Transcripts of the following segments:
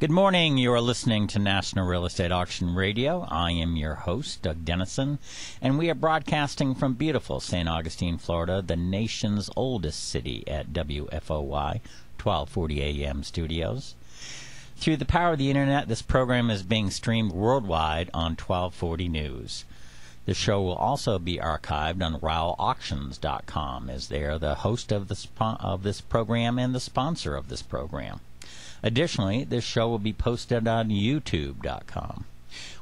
Good morning. You are listening to National Real Estate Auction Radio. I am your host, Doug Dennison, and we are broadcasting from beautiful St. Augustine, Florida, the nation's oldest city at WFOY 1240 AM studios. Through the power of the Internet, this program is being streamed worldwide on 1240 News. The show will also be archived on RowellAuctions.com, as they are the host of this program and the sponsor of this program. Additionally, this show will be posted on YouTube.com.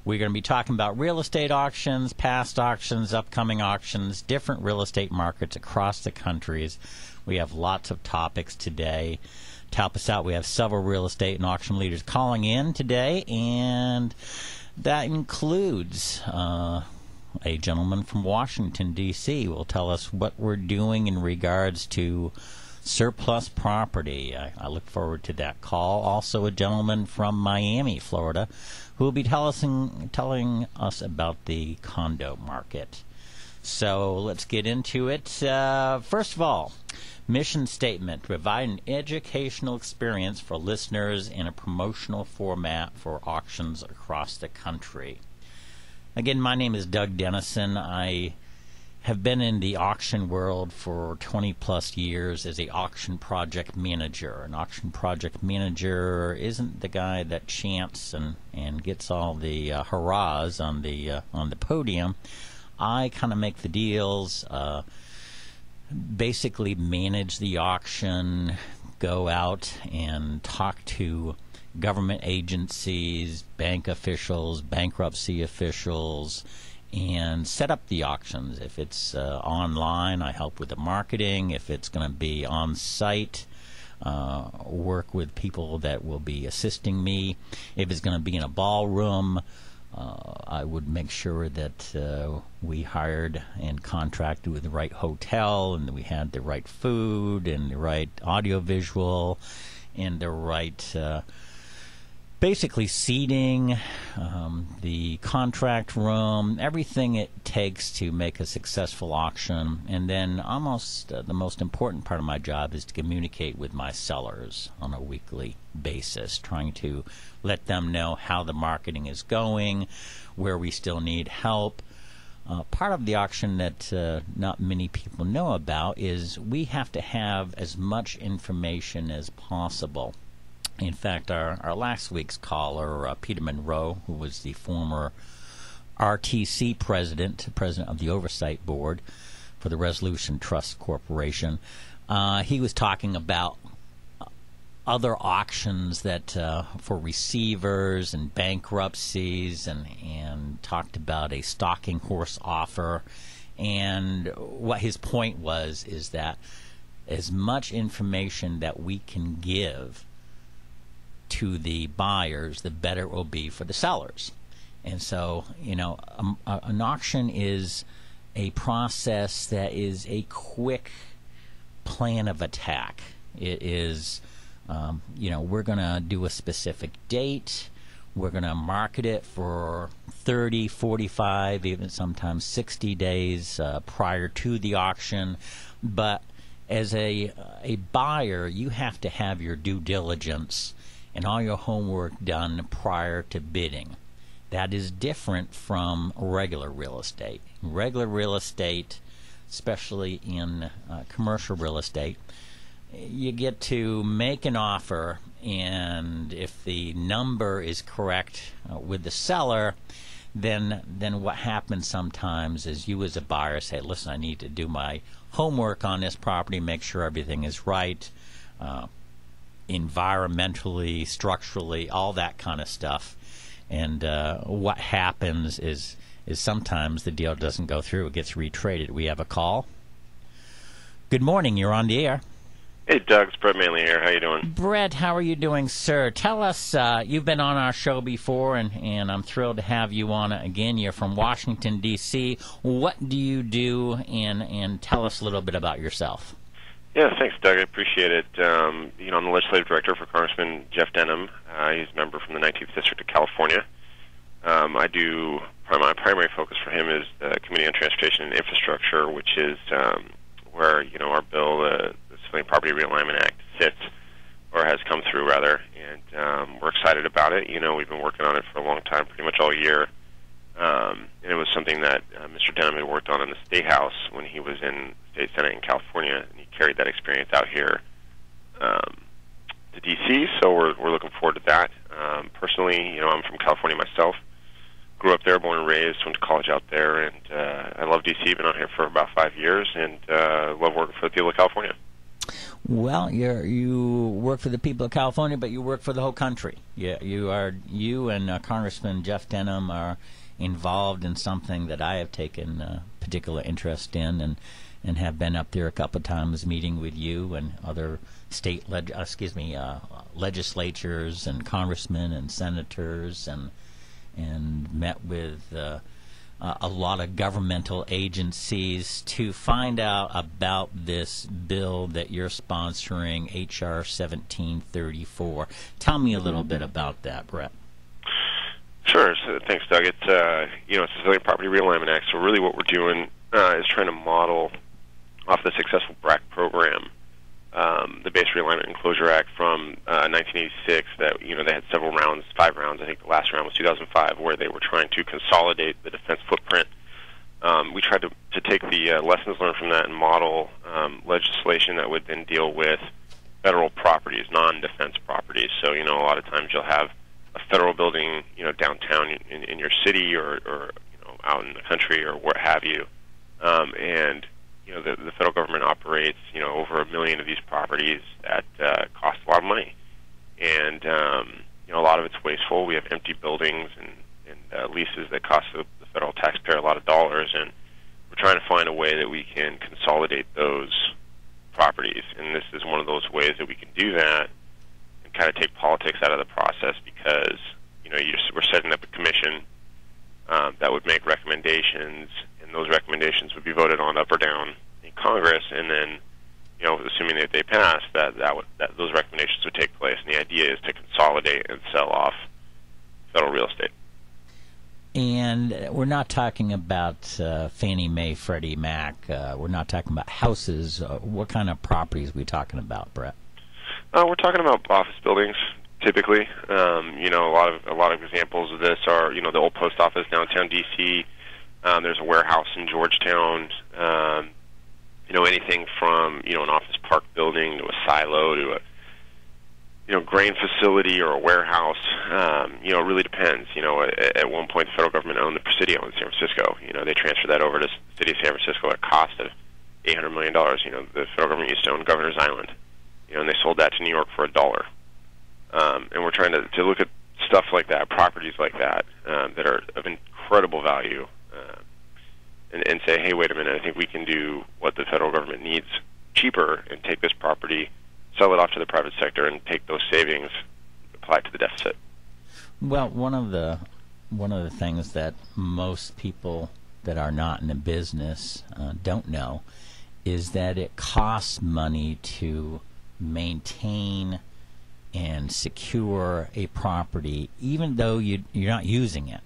We're going to be talking about real estate auctions, past auctions, upcoming auctions, different real estate markets across the countries. We have lots of topics today. To help us out, we have several real estate and auction leaders calling in today, and that includes a gentleman from Washington, D.C. will tell us what we're doing in regards to surplus property. I look forward to that call. Also, a gentleman from Miami, Florida, who will be telling us about the condo market. So let's get into it. First of all, mission statement: provide an educational experience for listeners in a promotional format for auctions across the country. Again, my name is Doug Dennison. I have been in the auction world for 20 plus years as a auction project manager. An auction project manager isn't the guy that chants and gets all the hurrahs on the podium. I kind of make the deals, basically manage the auction, go out and talk to government agencies, bank officials, bankruptcy officials, and set up the auctions. If it's online, I help with the marketing. If it's going to be on site, work with people that will be assisting me. If it's going to be in a ballroom, I would make sure that we hired and contracted with the right hotel, and that we had the right food and the right audiovisual and the right basically seating, the contract room, everything it takes to make a successful auction. And then almost the most important part of my job is to communicate with my sellers on a weekly basis, trying to let them know how the marketing is going, where we still need help. Part of the auction that not many people know about is we have to have as much information as possible. In fact, our last week's caller, Peter Monroe, who was the former RTC president of the Oversight Board for the Resolution Trust Corporation, he was talking about other auctions that for receivers and bankruptcies, and talked about a stalking horse offer. And what his point was is that as much information that we can give to the buyers, the better it will be for the sellers. And so, an auction is a process that is a quick plan of attack. It is, we're going to do a specific date. We're going to market it for 30, 45, even sometimes 60 days prior to the auction. But as a buyer, you have to have your due diligence and all your homework done prior to bidding. That is different from regular real estate. Regular real estate, especially in commercial real estate, you get to make an offer, and if the number is correct with the seller, then what happens sometimes is you as a buyer say, listen, I need to do my homework on this property, make sure everything is right, environmentally, structurally, all that kind of stuff. And what happens is sometimes the deal doesn't go through. It gets retraded. We have a call. Good morning. You're on the air. Hey, Doug. It's Brett Manley here. How you doing? Brett, how are you doing, sir? Tell us, you've been on our show before, and I'm thrilled to have you on again. You're from Washington, D.C. What do you do, and tell us a little bit about yourself. Yeah, thanks, Doug. I appreciate it. I'm the legislative director for Congressman Jeff Denham. He's a member from the 19th District of California. My primary focus for him is the Committee on Transportation and Infrastructure, which is where our bill, the Civilian Property Realignment Act, sits or has come through rather, and we're excited about it. You know, we've been working on it for a long time, pretty much all year. And it was something that Mr. Denham had worked on in the State House when he was in State Senate in California, and he carried that experience out here to D.C., so we're looking forward to that. Personally, you know, I'm from California myself. Grew up there, born and raised, went to college out there, and I love D.C., been out here for about 5 years, and love working for the people of California. Well, you work for the people of California, but you work for the whole country. You and Congressman Jeff Denham are involved in something that I have taken particular interest in, and have been up there a couple of times meeting with you and other state legislatures and congressmen and senators, and met with a lot of governmental agencies to find out about this bill that you're sponsoring, H.R. 1734. Tell me a little bit about that, Brett. Sure. So, thanks, Doug. It's it's the Civilian Property Realignment Act. So really, what we're doing is trying to model off the successful BRAC program, the Base Realignment and Closure Act from 1986. That they had several rounds, 5 rounds. I think the last round was 2005, where they were trying to consolidate the defense footprint. We tried to take the lessons learned from that and model legislation that would then deal with federal properties, non-defense properties. So a lot of times you'll have a federal building, downtown in your city or out in the country or what have you, and the federal government operates over 1 million of these properties that cost a lot of money, and a lot of it's wasteful. We have empty buildings and leases that cost the federal taxpayer a lot of dollars, and we're trying to find a way that we can consolidate those properties, and this is one of those ways that we can do that and kind of take politics out of the process, because we're setting up a commission that would make recommendations, and those recommendations would be voted on up or down in Congress, and then assuming that they pass, that those recommendations would take place. And the idea is to consolidate and sell off federal real estate. And we're not talking about Fannie Mae, Freddie Mac. We're not talking about houses. What kind of properties are we talking about, Brett? We're talking about office buildings, typically. A lot of examples of this are the old post office downtown D.C. There's a warehouse in Georgetown. Anything from an office park building to a silo to a grain facility or a warehouse. It really depends. At one point the federal government owned the Presidio in San Francisco. They transferred that over to the city of San Francisco at a cost of $800 million. The federal government used to own Governor's Island, and they sold that to New York for $1. And we're trying to look at stuff like that, properties like that, that are of incredible value, and say, hey, wait a minute, I think we can do what the federal government needs cheaper and take this property, sell it off to the private sector, and take those savings, apply it to the deficit. Well, one of the things that most people that are not in the business don't know is that it costs money to maintain and secure a property, even though you're not using it.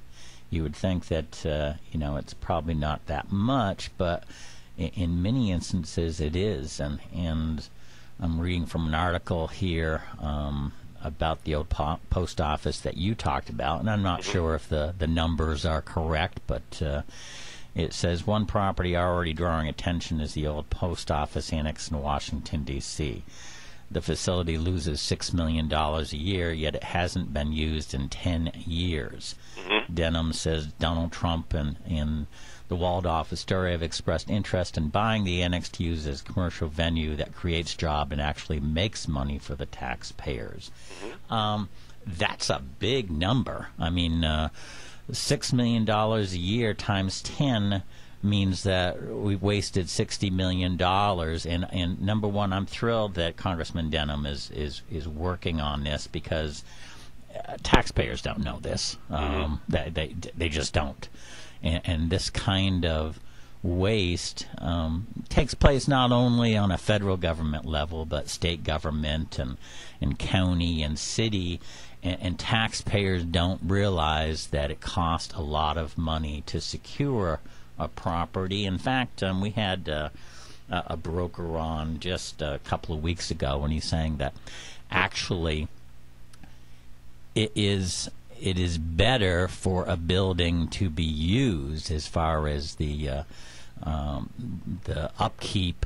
You would think that it's probably not that much, but in many instances it is. And I'm reading from an article here about the old post office that you talked about, and I'm not sure if the numbers are correct, but it says one property already drawing attention is the old post office annex in Washington, D.C. The facility loses $6 million a year, yet it hasn't been used in 10 years. Denham says Donald Trump and the Waldorf Astoria have expressed interest in buying the annex to use as a commercial venue that creates jobs and actually makes money for the taxpayers. That's a big number. I mean, $6 million a year times 10 means that we've wasted $60 million. And number one, I'm thrilled that Congressman Denham is working on this, because taxpayers don't know this. They just don't. And this kind of waste takes place not only on a federal government level, but state government and county and city. And taxpayers don't realize that it costs a lot of money to secure a property. In fact, we had a broker on just a couple of weeks ago when he's saying that actually it is better for a building to be used as far as the upkeep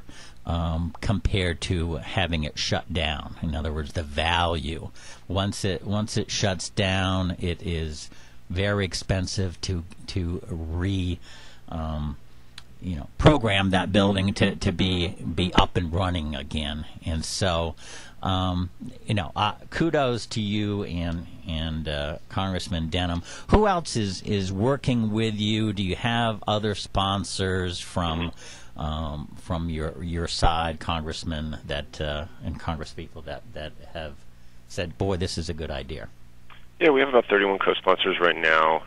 compared to having it shut down. In other words, the value. Once it shuts down, it is very expensive to program that building to be up and running again. And so, kudos to you and Congressman Denham. Who else is working with you? Do you have other sponsors from your side, Congressman, and Congresspeople that have said, "Boy, this is a good idea"? Yeah, we have about 31 co-sponsors right now.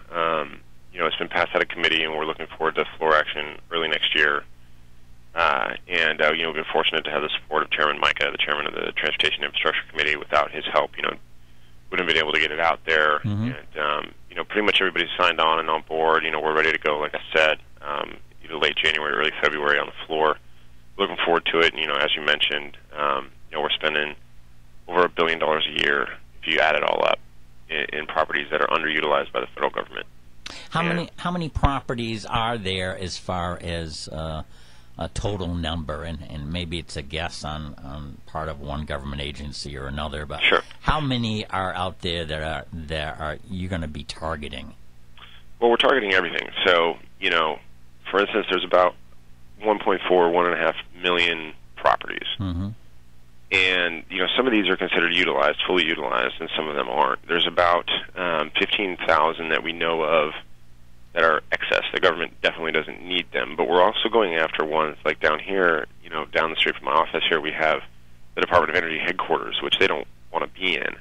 It's been passed out of committee, and we're looking forward to floor action early next year. We've been fortunate to have the support of Chairman Micah, the chairman of the Transportation Infrastructure Committee. Without his help, wouldn't have been able to get it out there. Mm-hmm. And pretty much everybody's signed on and on board. We're ready to go. Like I said, either late January, early February on the floor. Looking forward to it. And, as you mentioned, we're spending over $1 billion a year if you add it all up in properties that are underutilized by the federal government. How many properties are there as far as a total number, and maybe it's a guess on part of one government agency or another, but sure. How many are out there that are you're going to be targeting? Well, we're targeting everything. So, for instance, there's about 1.5 million properties. Mm-hmm. And, some of these are considered fully utilized, and some of them aren't. There's about 15,000 that we know of that are excess. The government definitely doesn't need them. But we're also going after ones like down here, down the street from my office here, we have the Department of Energy headquarters, which they don't want to be in.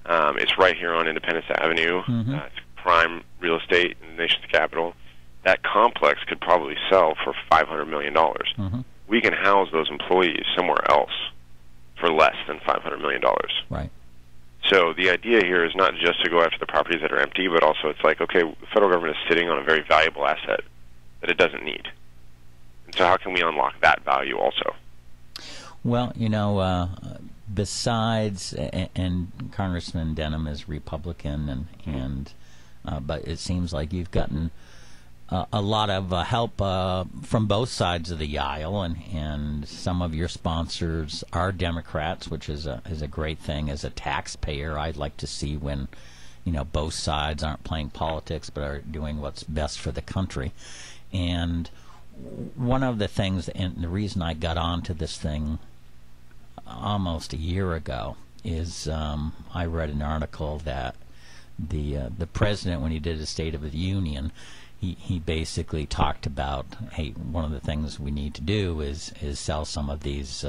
It's right here on Independence Avenue. Mm-hmm. It's prime real estate in the nation's capital. That complex could probably sell for $500 million. Mm-hmm. We can house those employees somewhere else for less than $500 million. Right. So the idea here is not just to go after the properties that are empty, but also it's like, okay, the federal government is sitting on a very valuable asset that it doesn't need. And so how can we unlock that value also? Well, besides, and Congressman Denham is Republican, but it seems like you've gotten a lot of help from both sides of the aisle, and some of your sponsors are Democrats, which is a great thing. As a taxpayer, I'd like to see when both sides aren't playing politics but are doing what's best for the country. And one of the things, and the reason I got onto this thing almost a year ago, is I read an article that the president, when he did his State of the Union, he basically talked about, hey, one of the things we need to do is sell some of these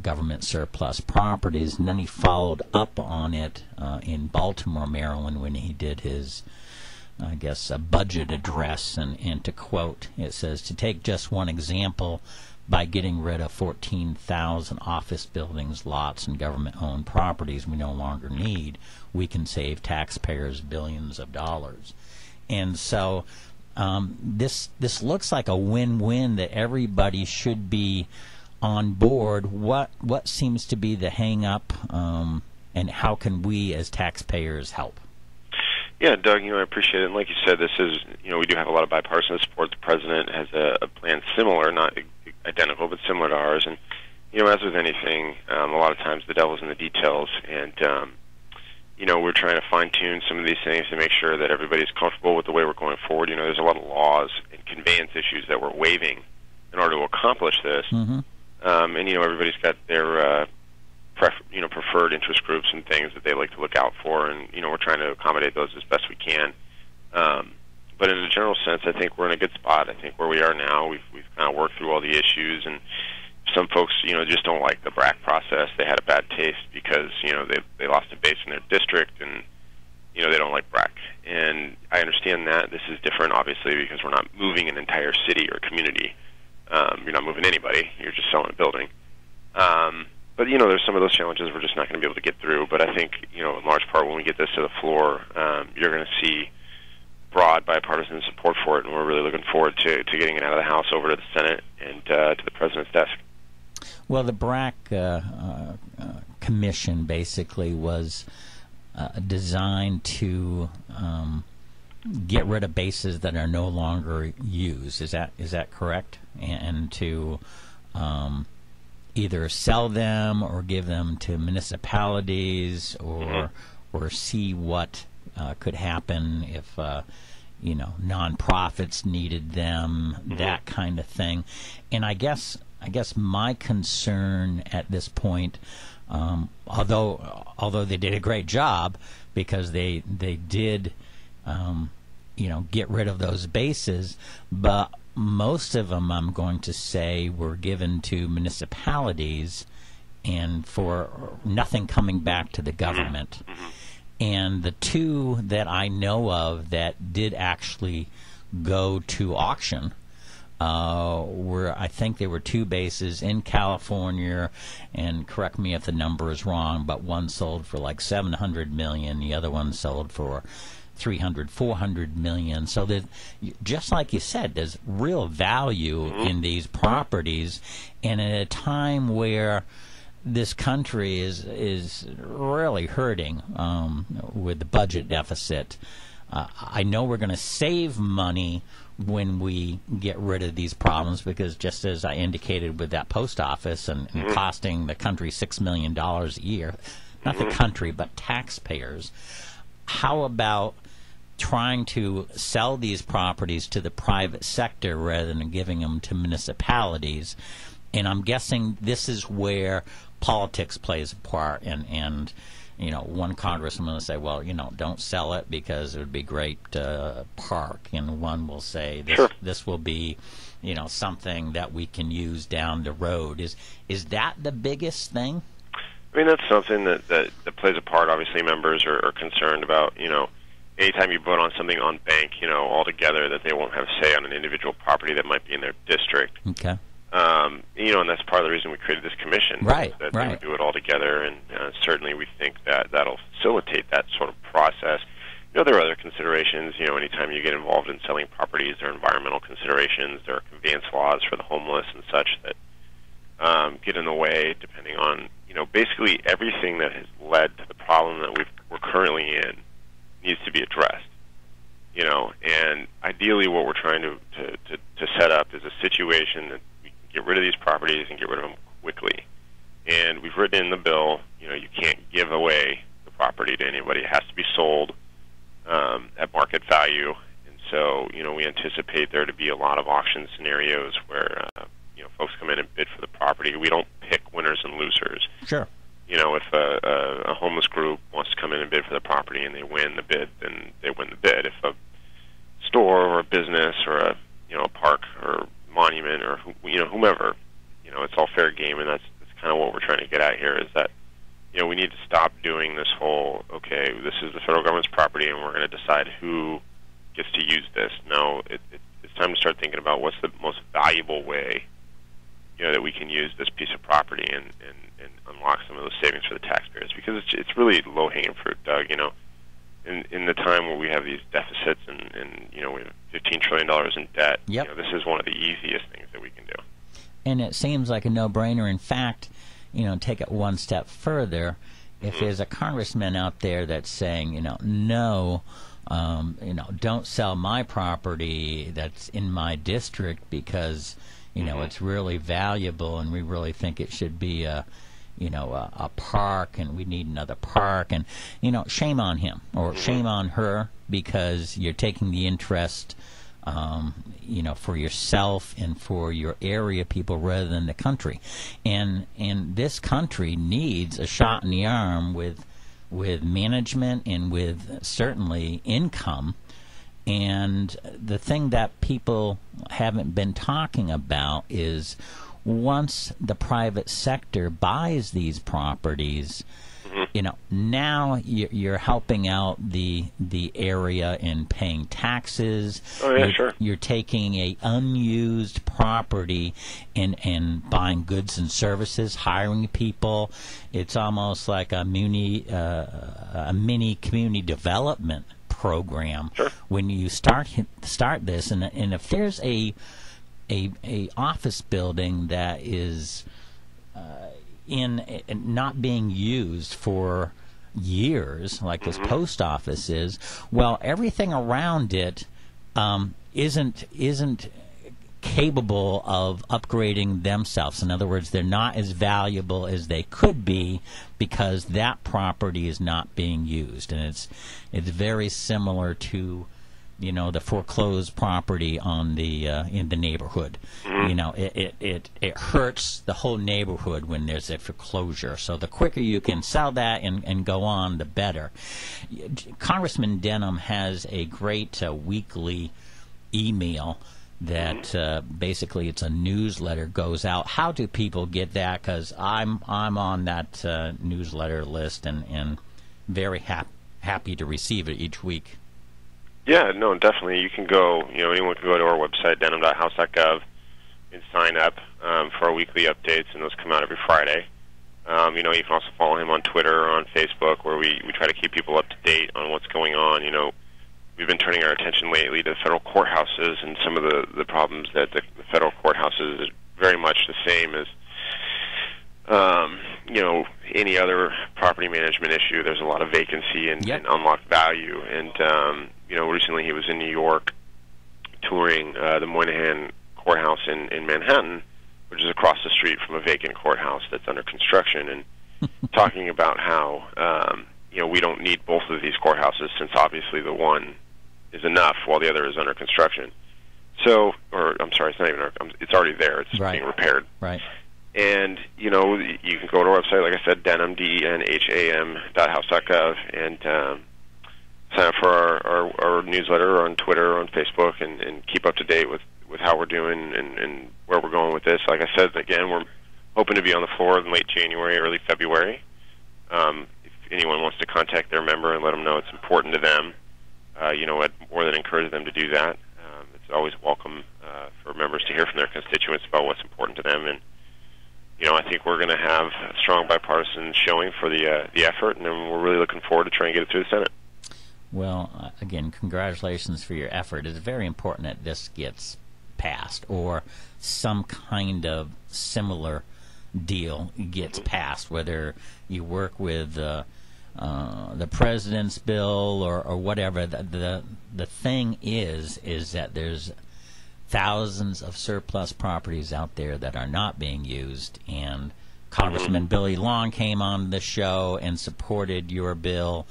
government surplus properties. And then he followed up on it in Baltimore, Maryland, when he did his, I guess, a budget address. And to quote, it says, to take just one example, by getting rid of 14,000 office buildings, lots, and government-owned properties we no longer need, we can save taxpayers billions of dollars. And so this looks like a win-win that everybody should be on board. What seems to be the hang-up, and how can we as taxpayers help? Yeah, Doug, I appreciate it. And like you said, this is, we do have a lot of bipartisan support. The president has a plan similar, not identical, but similar to ours. And, as with anything, a lot of times the devil's in the details. And, we're trying to fine-tune some of these things to make sure that everybody's comfortable with the way we're going forward. There's a lot of laws and conveyance issues that we're waiving in order to accomplish this. Mm-hmm. And, everybody's got their preferred interest groups and things that they like to look out for, and we're trying to accommodate those as best we can. But in a general sense, I think we're in a good spot. I think where we are now, we've kind of worked through all the issues, and some folks, just don't like the BRAC process. They had a bad taste because they lost a base in their district, and they don't like BRAC. And I understand that. This is different, obviously, because we're not moving an entire city or community. You're not moving anybody. You're just selling a building. But, there's some of those challenges we're just not going to be able to get through. But I think, in large part, when we get this to the floor, you're going to see broad bipartisan support for it, and we're really looking forward to getting it out of the House over to the Senate and to the President's desk. Well, the BRAC commission basically was designed to get rid of bases that are no longer used. Is that correct? And to either sell them or give them to municipalities, or see what could happen if nonprofits needed them, that kind of thing. And I guess my concern at this point, although they did a great job, because they did get rid of those bases, but most of them, I'm going to say, were given to municipalities and for nothing coming back to the government. And the two that I know of that did actually go to auction were, I think there were two bases in California, and correct me if the number is wrong, but one sold for like $700 million, the other one sold for $400 million. So that, just like you said, there's real value in these properties, and at a time where this country is really hurting with the budget deficit. I know we're going to save money when we get rid of these problems, because just as I indicated with that post office and costing the country $6 million a year, not the country but taxpayers, how about trying to sell these properties to the private sector rather than giving them to municipalities? And I'm guessing this is where politics plays a part, and one congressman will say, well, don't sell it because it would be great park, and one will say this will be something that we can use down the road. Is that the biggest thing? I mean, that's something that plays a part. Obviously, members are concerned about, anytime you vote on something on bank, altogether, that they won't have say on an individual property that might be in their district. Okay. And that's part of the reason we created this commission. Right. That they would do it all together, and certainly we think that that'll facilitate that sort of process. There are other considerations. Anytime you get involved in selling properties, there are environmental considerations, there are conveyance laws for the homeless and such that get in the way, depending on, basically everything that has led to the problem that we're currently in needs to be addressed. And ideally what we're trying to set up is a situation that we can get rid of these properties and get rid of them quickly. And we've written in the bill, you can't give away the property to anybody. It has to be sold at market value. And so, we anticipate there to be a lot of auction scenarios where, folks come in and bid for the property. We don't pick winners and losers. Sure. If a homeless group wants to come in and bid for the property and they win the bid, then they win the bid. If a store or a business or a park or monument or whomever, it's all fair game, and that's kind of what we're trying to get at here, is that we need to stop doing this whole, okay, this is the federal government's property and we're going to decide who gets to use this. No, it's time to start thinking about what's the most valuable way that we can use this piece of property and unlock some of those savings for the taxpayers, because it's really low-hanging fruit, Doug. In the time where we have these deficits and we have $15 trillion in debt, this is one of the easiest things that we can do. And it seems like a no-brainer. In fact, take it one step further. If there's a congressman out there that's saying, no, don't sell my property that's in my district because it's really valuable, and we really think it should be a park, and we need another park, and shame on him or shame on her, because you're taking the interest for yourself and for your area people rather than the country. And this country needs a shot in the arm with management and with certainly income. And the thing that people haven't been talking about is, once the private sector buys these properties, now you're helping out the area in paying taxes. Oh, yeah, sure. You're taking a unused property and buying goods and services, hiring people. It's almost like a mini community development program. Sure. When you start this, and if there's a office building that is in not being used for years, like this post office is, well, everything around it isn't capable of upgrading themselves. In other words, they're not as valuable as they could be because that property is not being used, and it's very similar to, you know, the foreclosed property on the in the neighborhood. You know, it hurts the whole neighborhood when there's a foreclosure. So the quicker you can sell that and go on, the better. Congressman Denham has a great weekly email that basically it's a newsletter goes out. How do people get that? Because I'm on that newsletter list and very happy to receive it each week. Yeah, no, definitely. You can go, you know, anyone can go to our website, denham.house.gov, and sign up for our weekly updates, and those come out every Friday. You know, you can also follow him on Twitter or on Facebook, where we try to keep people up to date on what's going on. You know, we've been turning our attention lately to federal courthouses and some of the problems that the federal courthouses is very much the same as, you know, any other property management issue. There's a lot of vacancy and unlocked value. And, you know, recently he was in New York touring the Moynihan Courthouse in Manhattan, which is across the street from a vacant courthouse that's under construction, and talking about how, you know, we don't need both of these courthouses since obviously the one is enough while the other is under construction. So, or I'm sorry, it's not even, it's already there. It's being repaired. Right. And, you know, you can go to our website, like I said, denham.house.gov, and sign up for our newsletter or on Twitter or on Facebook, and keep up to date with how we're doing and where we're going with this. Like I said, again, we're hoping to be on the floor in late January, early February. If anyone wants to contact their member and let them know it's important to them, you know, I'd more than encourage them to do that. It's always welcome for members to hear from their constituents about what's important to them. And, you know, I think we're going to have a strong bipartisan showing for the effort, and then we're really looking forward to trying to get it through the Senate. Well, again, congratulations for your effort. It's very important that this gets passed, or some kind of similar deal gets passed, whether you work with the president's bill or whatever. The thing is that there's thousands of surplus properties out there that are not being used, and Congressman Billy Long came on the show and supported your bill.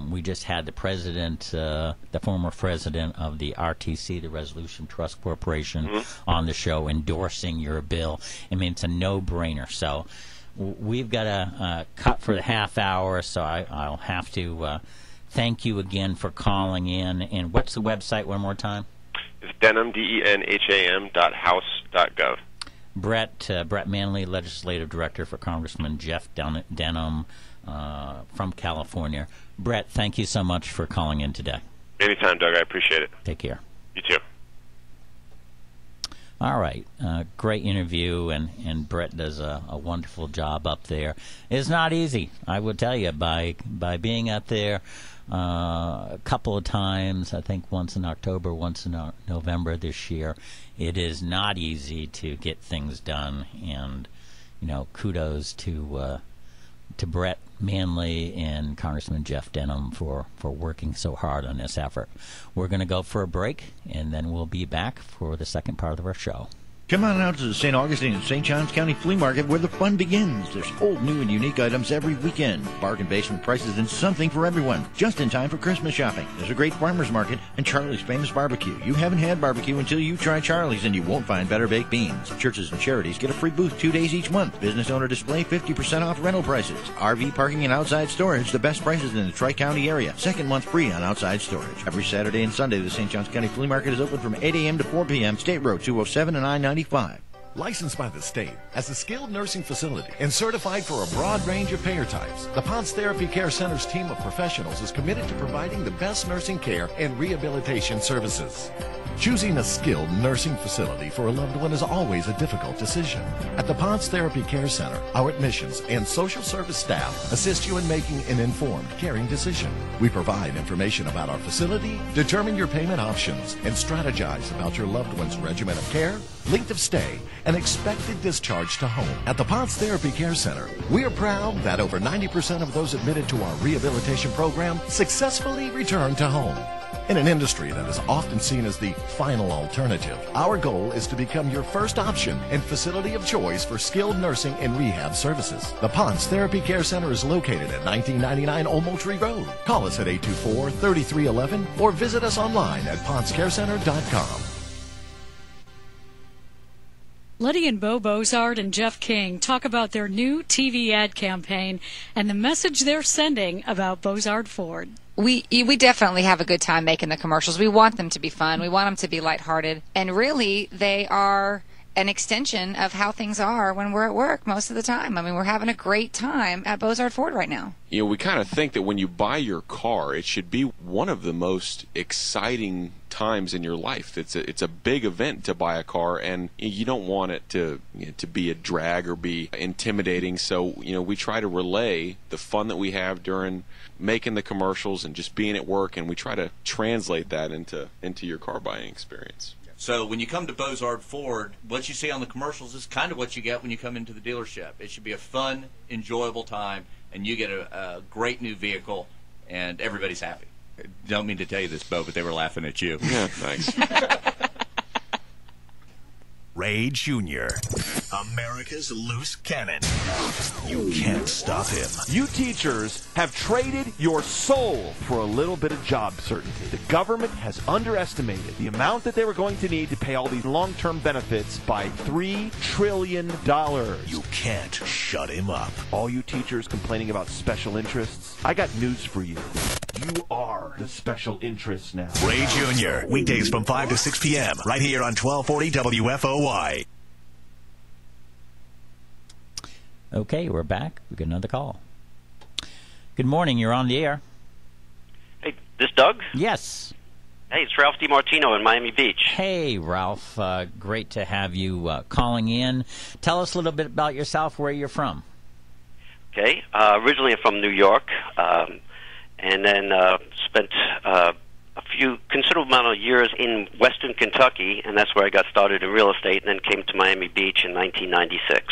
We just had the president, the former president of the RTC, the Resolution Trust Corporation, on the show endorsing your bill. I mean, it's a no-brainer. So we've got a cut for the half hour, so I'll have to thank you again for calling in. And what's the website one more time? It's Denham, denham.house.gov. Brett Manley, Legislative Director for Congressman Jeff Denham from California. Brett, thank you so much for calling in today. Anytime, Doug. I appreciate it. Take care. You too. All right. Great interview, and Brett does a wonderful job up there. It's not easy, I will tell you, by being up there a couple of times, I think once in October, once in November this year. It is not easy to get things done, and, you know, kudos to Brett Manley and Congressman Jeff Denham for working so hard on this effort. We're going to go for a break, and then we'll be back for the second part of our show. Come on out to the St. Augustine and St. Johns County Flea Market, where the fun begins. There's old, new, and unique items every weekend. Bargain basement prices and something for everyone. Just in time for Christmas shopping. There's a great farmer's market and Charlie's Famous Barbecue. You haven't had barbecue until you try Charlie's, and you won't find better baked beans. Churches and charities get a free booth 2 days each month. Business owner display 50% off rental prices. RV parking and outside storage, the best prices in the Tri-County area. Second month free on outside storage. Every Saturday and Sunday, the St. Johns County Flea Market is open from 8 a.m. to 4 p.m. State Road 207 and I-95. Licensed by the state as a skilled nursing facility and certified for a broad range of payer types, the Ponce Therapy Care Center's team of professionals is committed to providing the best nursing care and rehabilitation services. Choosing a skilled nursing facility for a loved one is always a difficult decision. At the Ponce Therapy Care Center, our admissions and social service staff assist you in making an informed, caring decision. We provide information about our facility, determine your payment options, and strategize about your loved one's regimen of care, length of stay, and expected discharge to home. At the Ponce Therapy Care Center, we are proud that over 90% of those admitted to our rehabilitation program successfully return to home. In an industry that is often seen as the final alternative, our goal is to become your first option and facility of choice for skilled nursing and rehab services. The Ponce Therapy Care Center is located at 1999 Old Moultrie Road. Call us at 824-3311 or visit us online at poncecarecenter.com. Letty and Bo Bozard and Jeff King talk about their new TV ad campaign and the message they're sending about Bozard Ford. We definitely have a good time making the commercials. We want them to be fun. We want them to be lighthearted. And really, they are an extension of how things are when we're at work most of the time. I mean, we're having a great time at Bozard Ford right now. You know, we kind of think that when you buy your car, it should be one of the most exciting times in your life. It's a big event to buy a car, and you don't want it to be a drag or be intimidating. So, we try to relay the fun that we have during making the commercials and just being at work, and we try to translate that into your car buying experience. So when you come to Bozard Ford, what you see on the commercials is kind of what you get when you come into the dealership. It should be a fun, enjoyable time, and you get a great new vehicle, and everybody's happy. Don't mean to tell you this, Bo, but they were laughing at you. Yeah, thanks. Ray Jr., America's loose cannon. You can't stop him. You teachers have traded your soul for a little bit of job certainty. The government has underestimated the amount that they were going to need to pay all these long-term benefits by $3 trillion. You can't shut him up. All you teachers complaining about special interests, I got news for you. You are the special interest now. Ray Jr., weekdays from 5 to 6 p.m., right here on 1240 WFOY. Okay, we're back. We got another call. Good morning. You're on the air. Hey, this Doug? Yes. Hey, it's Ralph DiMartino in Miami Beach. Hey, Ralph. Great to have you calling in. Tell us a little bit about yourself, where you're from. Okay. Originally I'm from New York, and then spent a few considerable amount of years in Western Kentucky, and that's where I got started in real estate, and then came to Miami Beach in 1996.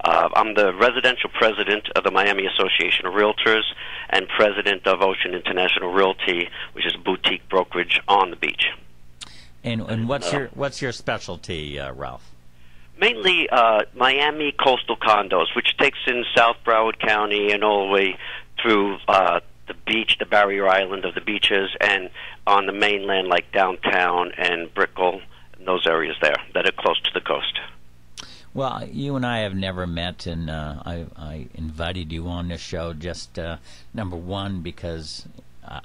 I'm the residential president of the Miami Association of Realtors and president of Ocean International Realty, which is a boutique brokerage on the beach. And what's your specialty, Ralph? Mainly Miami coastal condos, which takes in South Broward County and all the way through the beach, the barrier island of the beaches, and on the mainland like downtown and Brickell, and those areas there that are close to the coast. Well, you and I have never met, and I invited you on this show just, number one, because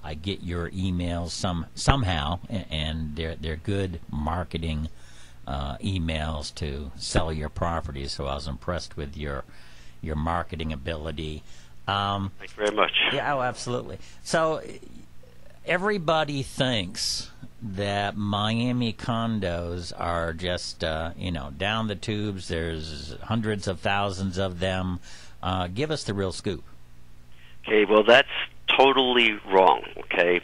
I get your emails somehow, and they're good marketing emails to sell your property, so I was impressed with your marketing ability. Thank you very much. Yeah, oh, absolutely. So everybody thinks that Miami condos are just, down the tubes. There's hundreds of thousands of them. Give us the real scoop. Okay, well, that's totally wrong, okay?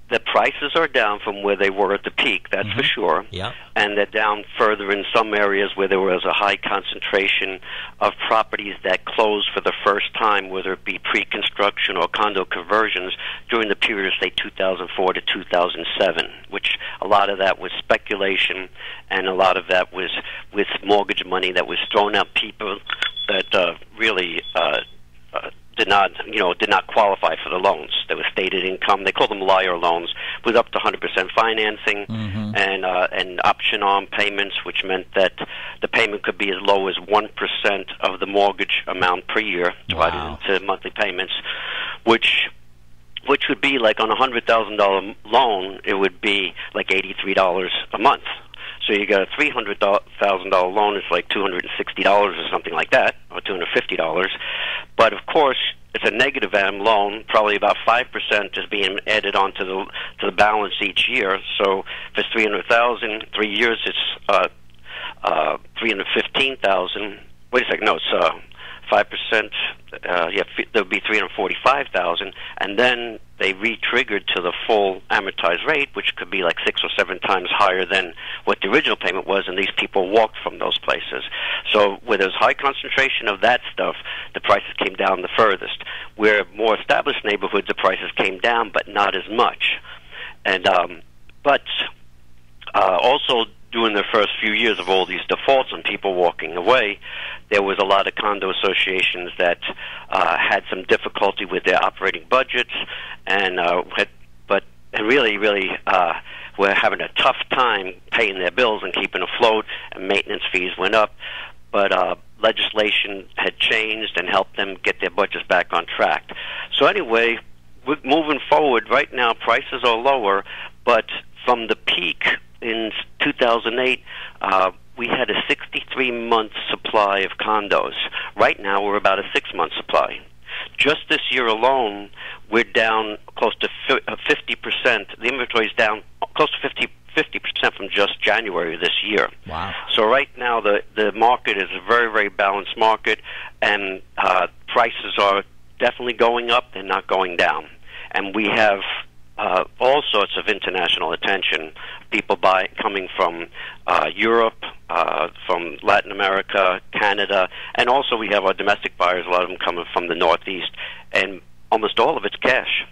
The prices are down from where they were at the peak, that's for sure. Yeah. And they're down further in some areas where there was a high concentration of properties that closed for the first time, whether it be pre-construction or condo conversions, during the period of, say, 2004 to 2007, which a lot of that was speculation, and a lot of that was with mortgage money that was thrown at people that really did not qualify for the loans. There was stated income. They call them liar loans, with up to 100% financing and option on payments, which meant that the payment could be as low as 1% of the mortgage amount per year, divided into monthly payments, which would be like on a $100,000 loan, it would be like $83 a month. So you got a $300,000 loan, it's like $260 or something like that, or $250. But of course, it's a negative AM loan. Probably about 5% is being added onto the balance each year. So if it's $300,000, 3 years, it's $315,000. Wait a second, no, it's 5%. There would be $345,000, and then they re-triggered to the full amortized rate, which could be like 6 or 7 times higher than what the original payment was, and these people walked from those places. So where there's high concentration of that stuff, the prices came down the furthest. Where more established neighborhoods, the prices came down, but not as much. And also during the first few years of all these defaults and people walking away, there was a lot of condo associations that had some difficulty with their operating budgets, and really were having a tough time paying their bills and keeping afloat, and maintenance fees went up. But legislation had changed and helped them get their budgets back on track. So anyway, we're moving forward. Right now, prices are lower, but from the peak in 2008, we had a 63-month supply of condos. Right now, we're about a 6-month supply. Just this year alone, we're down close to 50%. The inventory is down close to 50% from just January this year. Wow. So right now, the market is a very, very balanced market, and prices are definitely going up. They're not going down. And we have all sorts of international attention, people coming from Europe, from Latin America, Canada, and also we have our domestic buyers, a lot of them coming from the Northeast, and almost all of it's cash.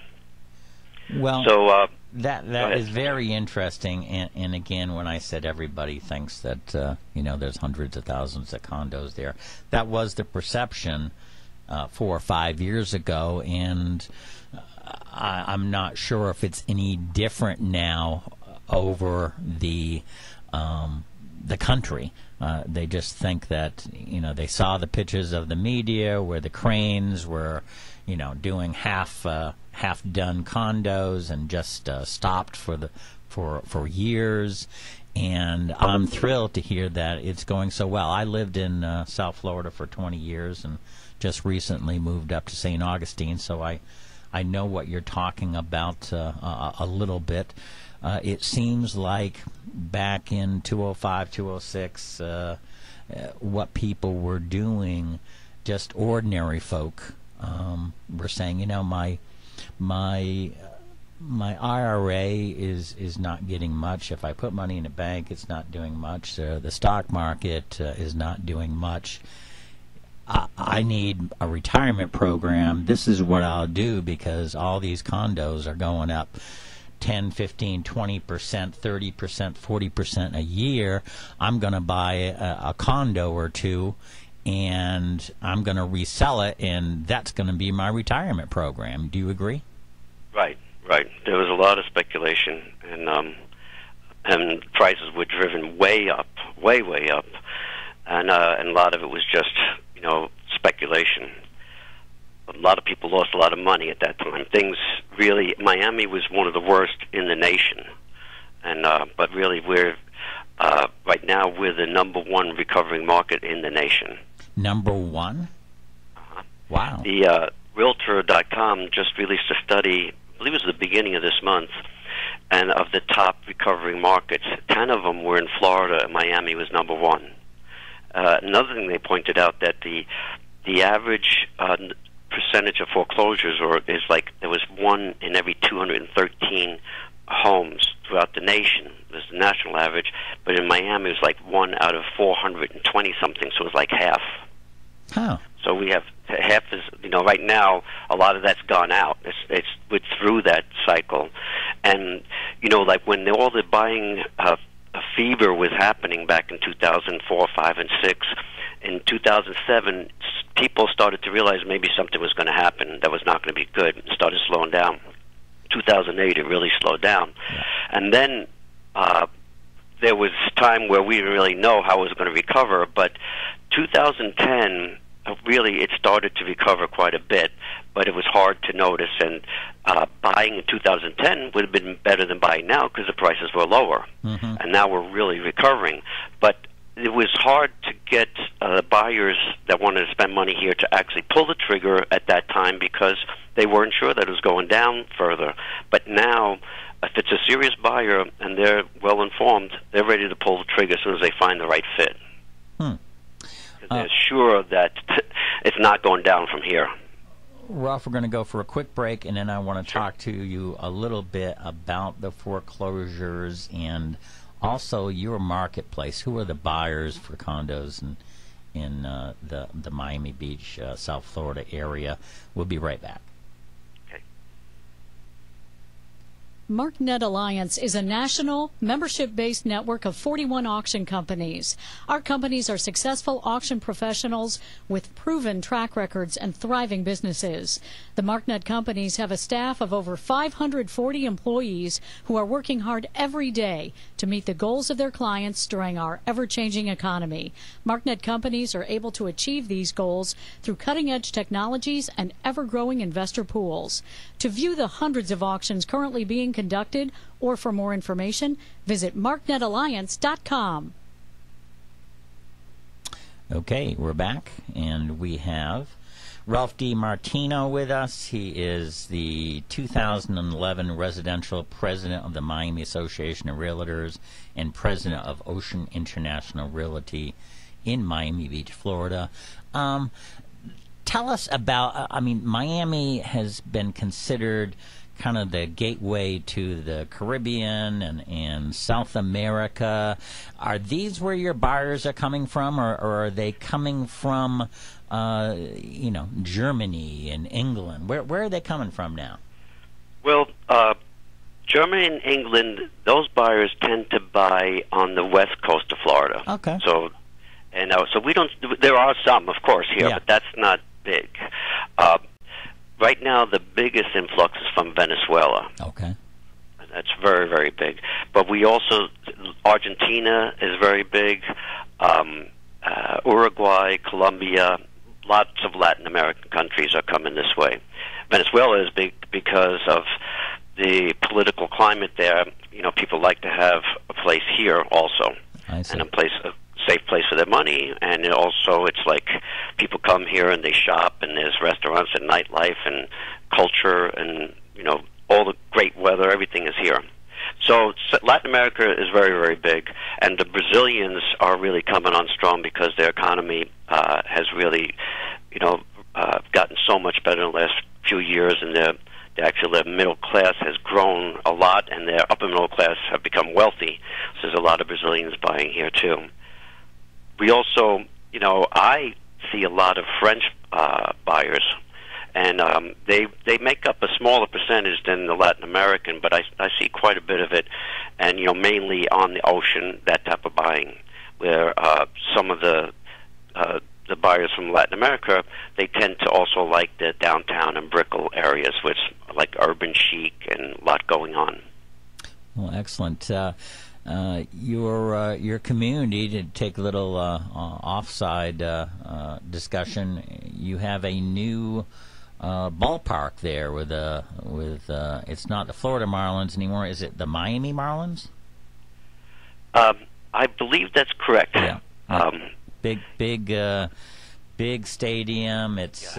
Well, so, that is very interesting, and again, when I said everybody thinks that there's hundreds of thousands of condos there, that was the perception 4 or 5 years ago, and I'm not sure if it's any different now over the country. They just think that they saw the pictures of the media where the cranes were doing half done condos and just stopped for years. And I'm thrilled to hear that it's going so well. I lived in South Florida for 20 years and just recently moved up to St. Augustine, so I know what you're talking about a little bit. It seems like back in 2005, 2006, what people were doing, just ordinary folk, were saying, my IRA is not getting much. If I put money in a bank, it's not doing much. The stock market is not doing much. I need a retirement program. This is what I'll do because all these condos are going up 10, 15, 20%, 30%, 40% a year. I'm going to buy a condo or two, and I'm going to resell it, and that's going to be my retirement program. Do you agree? Right. There was a lot of speculation, and prices were driven way up, way up, and a lot of it was just speculation. A lot of people lost a lot of money at that time. Miami was one of the worst in the nation, and but really we're right now we're the #1 recovering market in the nation. Number one? Wow. The Realtor.com just released a study, I believe it was the beginning of this month, and of the top recovering markets, 10 of them were in Florida, and Miami was #1. Another thing they pointed out that the average percentage of foreclosures is like there was 1 in every 213 homes throughout the nation. It was the national average, but in Miami it was like 1 out of 420 something, so it was like half. Huh. So we have half is right now a lot of that's gone out. We're through that cycle, and like when all the buying a fever was happening back in 2004, 5, and 6. In 2007, people started to realize maybe something was going to happen that was not going to be good and started slowing down. 2008, it really slowed down. Yeah. And then there was time where we didn't really know how it was going to recover, but 2010, really it started to recover quite a bit, but it was hard to notice, and buying in 2010 would have been better than buying now because the prices were lower, and now we're really recovering. But it was hard to get buyers that wanted to spend money here to actually pull the trigger at that time because they weren't sure that it was going down further. But now, if it's a serious buyer and they're well informed, they're ready to pull the trigger as soon as they find the right fit. They're sure that it's not going down from here. Ralph, we're going to go for a quick break, and then I want to talk to you a little bit about the foreclosures and also your marketplace. Who are the buyers for condos in the Miami Beach, South Florida area? We'll be right back. MarkNet Alliance is a national, membership-based network of 41 auction companies. Our companies are successful auction professionals with proven track records and thriving businesses. The MarkNet companies have a staff of over 540 employees who are working hard every day to meet the goals of their clients during our ever-changing economy. MarkNet companies are able to achieve these goals through cutting-edge technologies and ever-growing investor pools. To view the hundreds of auctions currently being conducted, or for more information, visit marknetalliance.com. Okay, we're back, and we have Ralph D. Martino with us. He is the 2011 residential president of the Miami Association of Realtors and president of Ocean International Realty in Miami Beach, Florida. Tell us about, Miami has been considered kind of the gateway to the Caribbean and South America. Are these where your buyers are coming from, or are they coming from, Germany and England? Where are they coming from now? Well, Germany and England, those buyers tend to buy on the west coast of Florida. Okay. So we don't. There are some, of course, here, Yeah. but that's not big. Right now, the biggest influx is from Venezuela. Okay. That's very, very big. But we also, Argentina is very big, Uruguay, Colombia, lots of Latin American countries are coming this way. Venezuela is big because of the political climate there. People like to have a place here also, and a safe place for their money. And it's like people come here and they shop, and there's restaurants and nightlife and culture and all the great weather. Everything is here. So Latin America is very, very big, and the Brazilians are really coming on strong because their economy has really gotten so much better in the last few years, and their middle class has grown a lot, and their upper middle class have become wealthy. So there's a lot of Brazilians buying here too. We also, I see a lot of French buyers, and they make up a smaller percentage than the Latin American, but I see quite a bit of it, and mainly on the ocean, that type of buying, where some of the buyers from Latin America, they tend to also like the downtown and Brickell areas, which like urban chic and a lot going on. Well, excellent. Your community, to take a little offside discussion, you have a new ballpark there with it's not the Florida Marlins anymore. Is it the Miami Marlins? I believe that's correct. Yeah. Big stadium. It's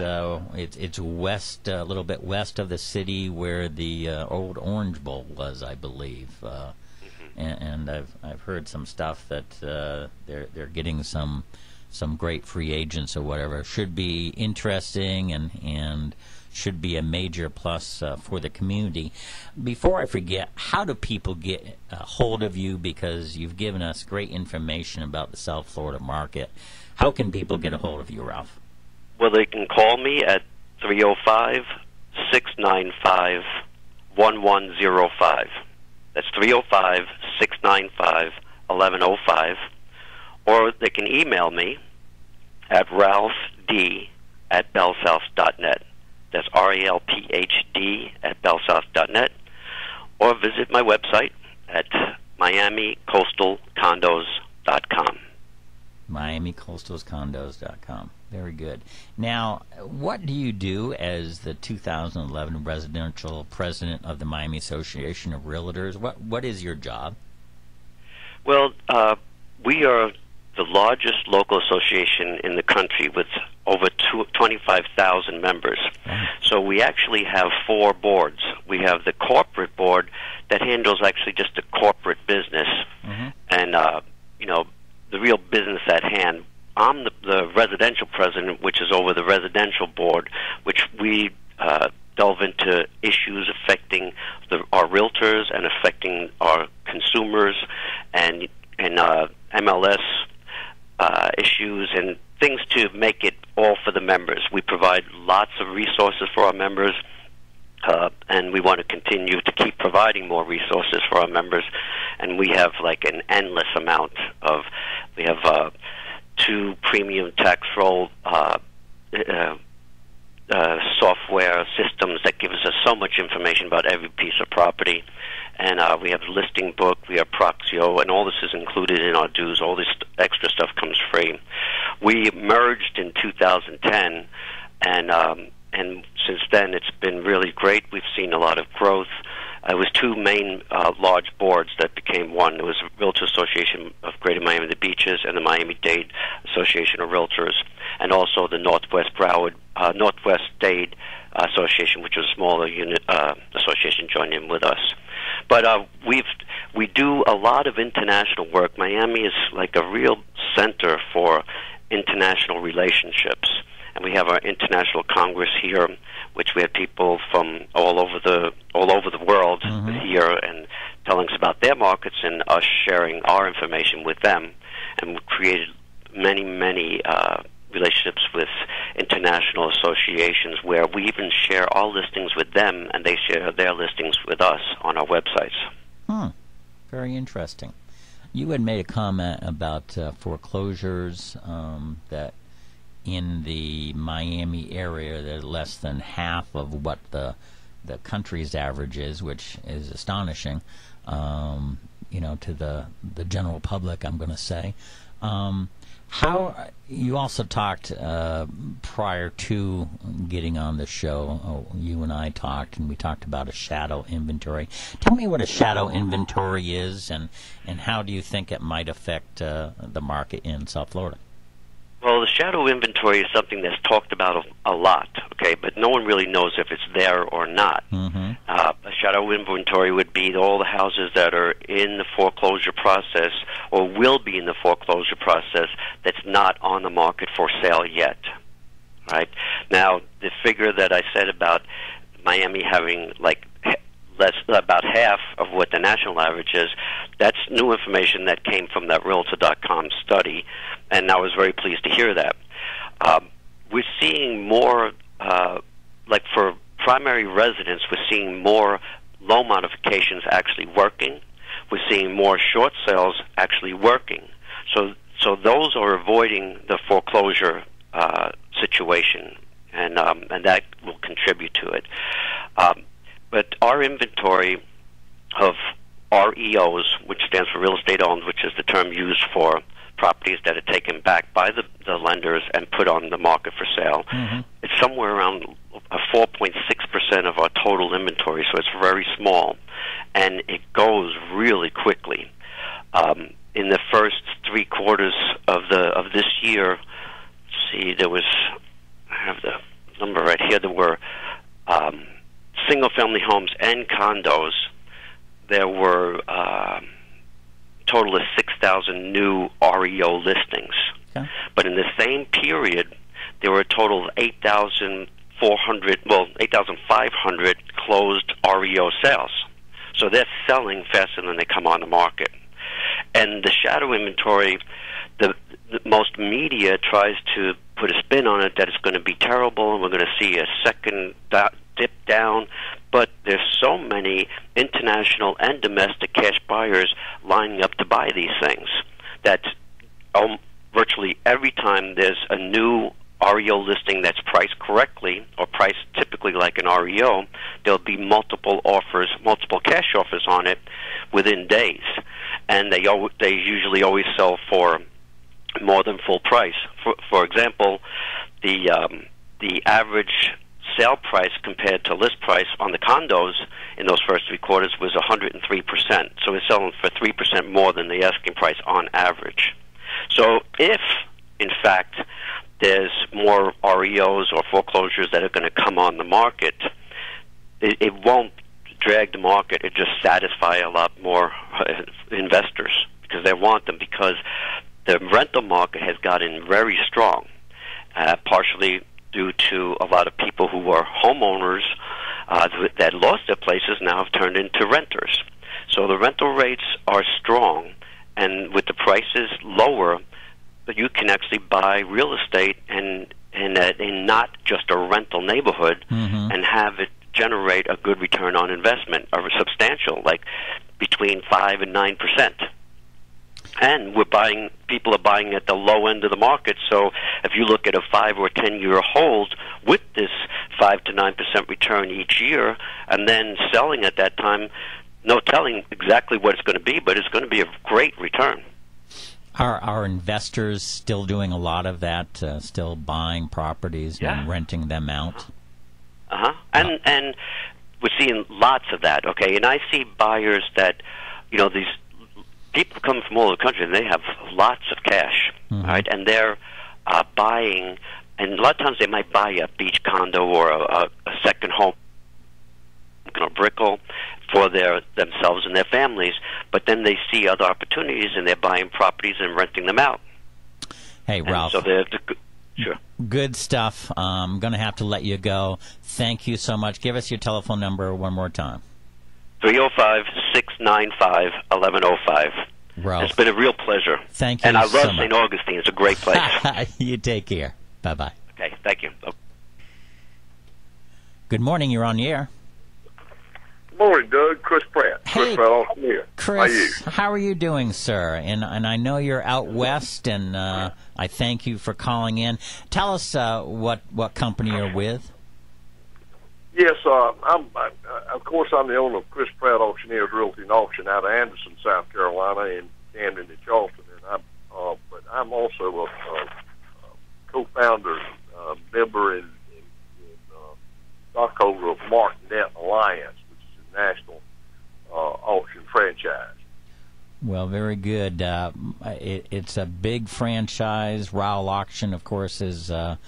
west, a little bit west of the city where the old Orange Bowl was, I believe. And I've heard some stuff that they're getting some great free agents or whatever. Should be interesting and should be a major plus for the community. Before I forget, how do people get a hold of you? Because you've given us great information about the South Florida market. How can people get a hold of you, Ralph? Well, they can call me at 305-695-1105. That's 305-695-1105. Or they can email me at ralphd@bellsouth.net. That's RALPHD@bellsouth.net. Or visit my website at MiamiCoastalCondos.com. MiamiCoastalCondos.com. Very good. Now, what do you do as the 2011 residential president of the Miami Association of Realtors? What is your job? Well, we are the largest local association in the country with over 25,000 members. So we actually have 4 boards. We have the corporate board that handles actually just the corporate business and, the real business at hand. I'm the residential president, which is over the residential board, which we our realtors and affecting our consumers and MLS issues and things to make it all for the members. We provide lots of resources for our members, and we want to continue to keep providing more resources for our members. And we have like an endless amount of, we have 2 premium tax roll software systems that gives us so much information about every piece of property. And we have listing book, we have Proxio, and all this is included in our dues. All this extra stuff comes free. We merged in 2010, and since then it's been really great. We've seen a lot of growth. It was 2 main large boards that became one. It was the Realtor Association of Greater Miami the Beaches and the Miami-Dade Association of Realtors, and also the Northwest Dade Association, which was a smaller unit association, joined in with us. But we do a lot of international work. Miami is like a real center for international relationships, and we have our International Congress here, which we have people from all over the world here and telling us about their markets and us sharing our information with them. And we've created many relationships with international associations where we even share our listings with them and they share their listings with us on our websites. Very interesting. You had made a comment about foreclosures that in the Miami area they're less than half of what the country's average is, which is astonishing, to the general public, I'm going to say. How you also talked prior to getting on the show, you and I talked, and we talked about a shadow inventory. Tell me what a shadow inventory is, and how do you think it might affect the market in South Florida? Well, the shadow inventory is something that's talked about a lot, okay, but no one really knows if it's there or not. A shadow inventory would be all the houses that are in the foreclosure process or will be in the foreclosure process that's not on the market for sale yet, right? Now, the figure that I said about Miami having about half of what the national average is, that's new information that came from that Realtor.com study, and I was very pleased to hear that. We're seeing more, for primary residents, we're seeing more loan modifications actually working. We're seeing more short sales actually working. So those are avoiding the foreclosure situation, and that will contribute to it. But our inventory of REOs, which stands for real estate owned, which is the term used for properties that are taken back by the lenders and put on the market for sale, it's somewhere around 4.6% of our total inventory, so it's very small, and it goes really quickly. In the first 3 quarters of this year, I have the number right here, there were single-family homes and condos. There were a total of 6,000 new REO listings. Okay. But in the same period, there were a total of 8,500 closed REO sales. So they're selling faster than they come on the market. And the shadow inventory, the most media tries to put a spin on it that it's going to be terrible and we're going to see a second dip down, but there's so many international and domestic cash buyers lining up to buy these things that virtually every time there's a new REO listing that's priced correctly or priced typically like an REO, there'll be multiple cash offers on it within days, and they usually always sell for more than full price. For example, the average sale price compared to list price on the condos in those first 3 quarters was 103%. So we're selling for 3% more than the asking price on average. So if, in fact, there's more REOs or foreclosures that are going to come on the market, it won't drag the market. It just satisfy a lot more investors because they want them, because the rental market has gotten very strong, partially due to a lot of people who are homeowners that lost their places now have turned into renters. So the rental rates are strong, and with the prices lower, you can actually buy real estate in not just a rental neighborhood and have it generate a good return on investment, or substantial, like between 5 and 9%. And people are buying at the low end of the market. So if you look at a 5 or 10 year hold with this 5 to 9% return each year, and then selling at that time, no telling exactly what it's going to be, but it's going to be a great return. Are investors still doing a lot of that? Still buying properties and renting them out? And we're seeing lots of that. Okay, and I see buyers that, these people come from all over the country, and they have lots of cash, right? And they're buying, and a lot of times they might buy a beach condo or a second home, brickle for themselves and their families, but then they see other opportunities, and they're buying properties and renting them out. Hey, Ralph. So sure. Good stuff. I'm going to have to let you go. Thank you so much. Give us your telephone number one more time. 305-695-1105. Ralph. It's been a real pleasure. Thank you and I love so St. much. Augustine. It's a great place. You take care. Bye-bye. Okay, thank you. Good morning. You're on the air. Good morning, Doug. Chris Pratt. Hey, Chris Pratt off here. Chris, how are you doing, sir? And I know you're out west, and I thank you for calling in. Tell us what company you're with. Yes, I'm the owner of Chris Pratt Auctioneers Realty and Auction out of Anderson, South Carolina, and Camden and Charleston. And but I'm also a co-founder, member, and stockholder of MarkNet Alliance, which is a national auction franchise. Well, very good. It's a big franchise. Rowell Auction, of course, is a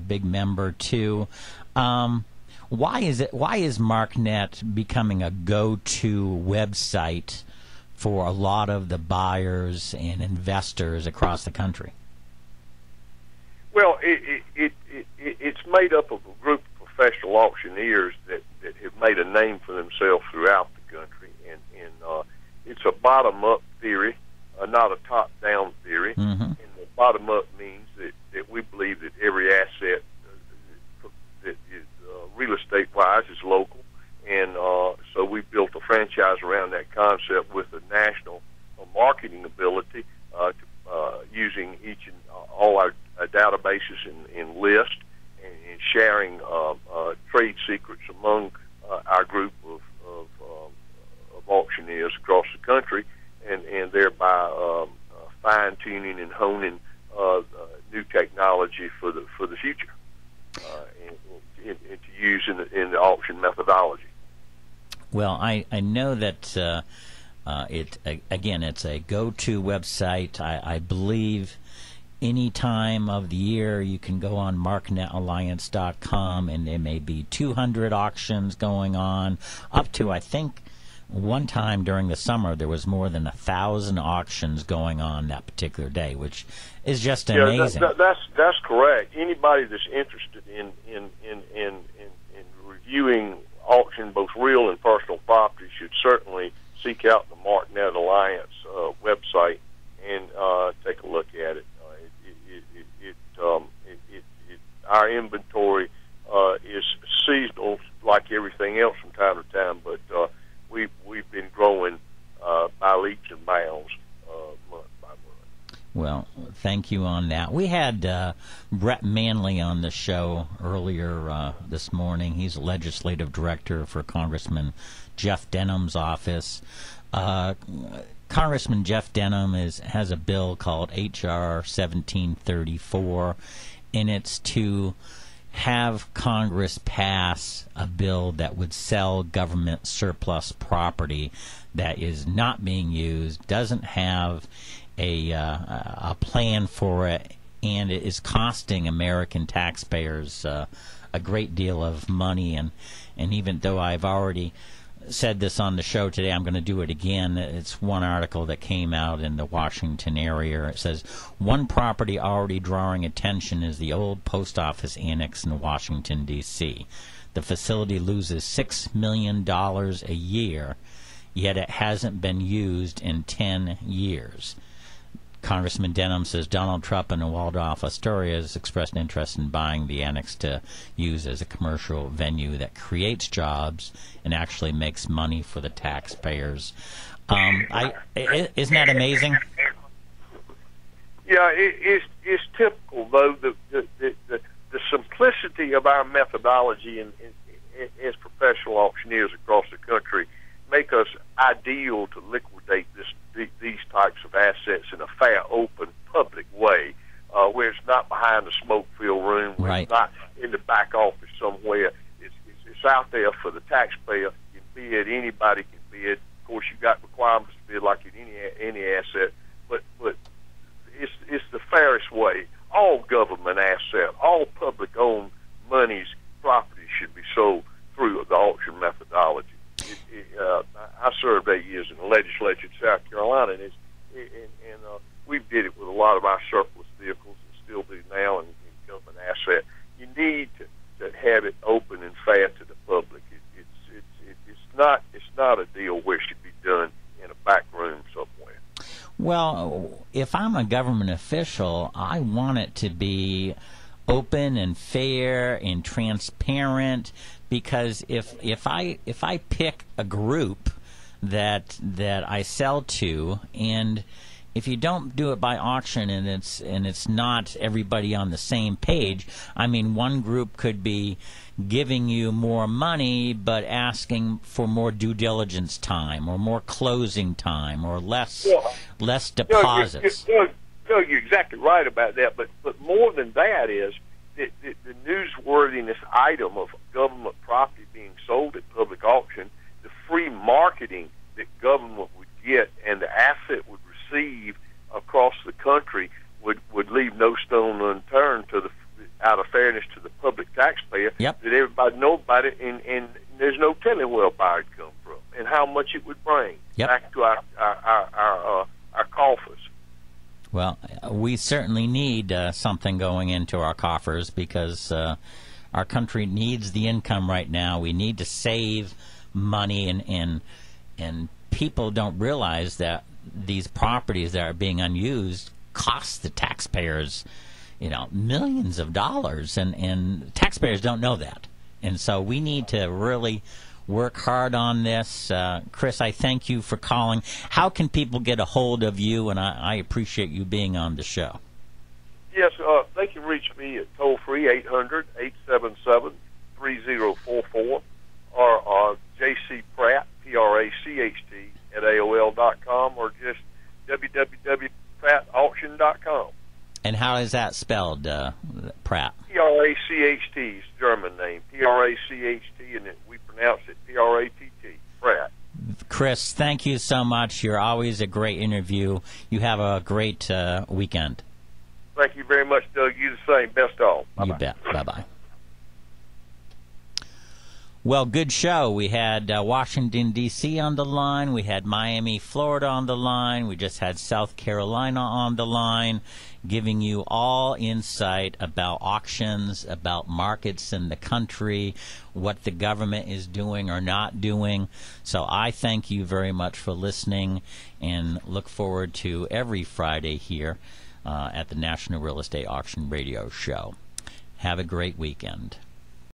big member too. Why is MarkNet becoming a go-to website for a lot of the buyers and investors across the country? Well, it's made up of a group of professional auctioneers that have made a name for themselves throughout the country, and it's a bottom-up theory, not a top-down theory. And the bottom-up means that we believe that every asset that is real estate-wise is local, and so we built a franchise around that concept with a national marketing ability, using each and all our databases and lists, and sharing trade secrets among our group of auctioneers across the country, and thereby fine-tuning and honing new technology for the future, and to use in the auction methodology. Well, I know that it's a go-to website. I believe any time of the year you can go on MarkNetAlliance.com, and there may be 200 auctions going on, up to, I think, one time during the summer there was more than 1,000 auctions going on that particular day, which is just amazing. That's correct. Anybody that's interested in reviewing auction, both real and personal property, should certainly seek out the MarkNet Alliance website and take a look at it. Our inventory is seasonal, like everything else from time to time, but we've been growing by leaps and bounds month by month. Well, thank you on that. We had Brett Manley on the show earlier this morning. He's a legislative director for Congressman Jeff Denham's office. Congressman Jeff Denham has a bill called H.R. 1734, and it's to have Congress pass a bill that would sell government surplus property that is not being used, doesn't have a plan for it, and it is costing American taxpayers a great deal of money. And even though I've already said this on the show today, I'm going to do it again. It's one article that came out in the Washington area. It says, one property already drawing attention is the old post office annex in Washington, D.C. The facility loses $6 million a year, yet it hasn't been used in 10 years. Congressman Denham says Donald Trump and Waldorf Astoria has expressed interest in buying the annex to use as a commercial venue that creates jobs and actually makes money for the taxpayers. Isn't that amazing? Yeah, it's typical, though, the simplicity of our methodology as professional auctioneers across the country make us ideal to liquidate these types of assets in a fair, open, public way, where it's not behind a smoke-filled room, where right. It's not in the back office somewhere. It's out there for the taxpayer. You can bid, anybody can bid. Of course, you've got requirements to bid like in any asset, but it's the fairest way. All government asset, all public-owned monies, properties should be sold through the auction methodology. I served 8 years in the legislature in South Carolina, and we did it with a lot of our surplus vehicles, and still do now in government asset. You need to have it open and fair to the public. It's not a deal where it should be done in a back room somewhere. Well, if I'm a government official, I want it to be open and fair and transparent, because if I pick a group that I sell to, and if you don't do it by auction and it's not everybody on the same page, I mean, one group could be giving you more money but asking for more due diligence time or more closing time or less deposits. You're exactly right about that, but more than that is the newsworthiness item of government property being sold at public auction, the free marketing that government would get and the asset would receive across the country would leave no stone unturned out of fairness to the public taxpayer. Yep. That everybody knows about it, and there's no telling where a buyer would come from and how much it would bring back to our coffers. Well, we certainly need something going into our coffers, because our country needs the income right now. We need to save money, and people don't realize that these properties that are being unused cost the taxpayers, millions of dollars, and taxpayers don't know that. And so we need to really work hard on this. Chris, I thank you for calling. How can people get a hold of you? And I appreciate you being on the show. Yes, they can reach me at toll-free 800-877-3044 or J.C. Pratt, P-R-A-C-H-T, at AOL.com, or just www.prattauction.com. And how is that spelled, Pratt? P-R-A-C-H-T is German name. P-R-A-C-H-T, and we pronounce it P-R-A-T-T, Pratt. Chris, thank you so much. You're always a great interview. You have a great weekend. Thank you very much, Doug. You the same. Best all. Bye-bye. You bet. Bye-bye. Well, good show. We had Washington, D.C. on the line. We had Miami, Florida on the line. We just had South Carolina on the line, giving you all insight about auctions, about markets in the country, what the government is doing or not doing. So I thank you very much for listening, and look forward to every Friday here at the National Real Estate Auction Radio Show. Have a great weekend.